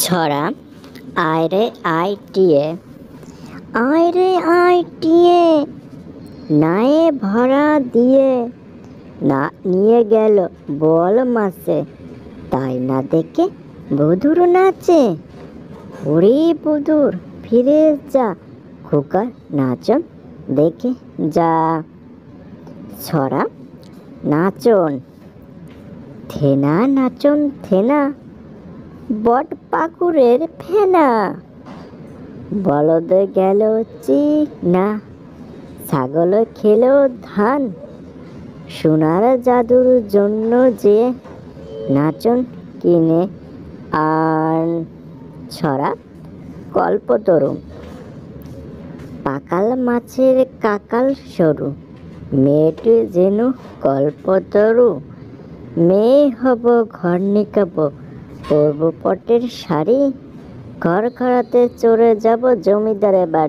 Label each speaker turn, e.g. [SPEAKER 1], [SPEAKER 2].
[SPEAKER 1] ছড়া আয়রে আইটিয়ে আয়রে আইটিয়ে নায়ে ভরা দিয়ে না নিয়ে গেল বল মাসে তাই না দেখে বধুর নাচে। ওরে বধুর ফিরে যা খোকার নাচন দেখে যা। ছড়া নাচন থেনা নাচন থেনা বট পাকুড়ের ফেনা বলদ গেল চিক না ছাগল খেলো ধান সোনার জাদুর জন্য যে নাচন কিনে আন। ছড়া কল্পতরু পাকাল মাছের কাকাল সরু মেয়েটি যেন কল্পতরু মেয়ে হব ঘর নিকাব পরব পটের শাড়ি ঘর খরাতে চড়ে যাব জমিদারের বাড়ি।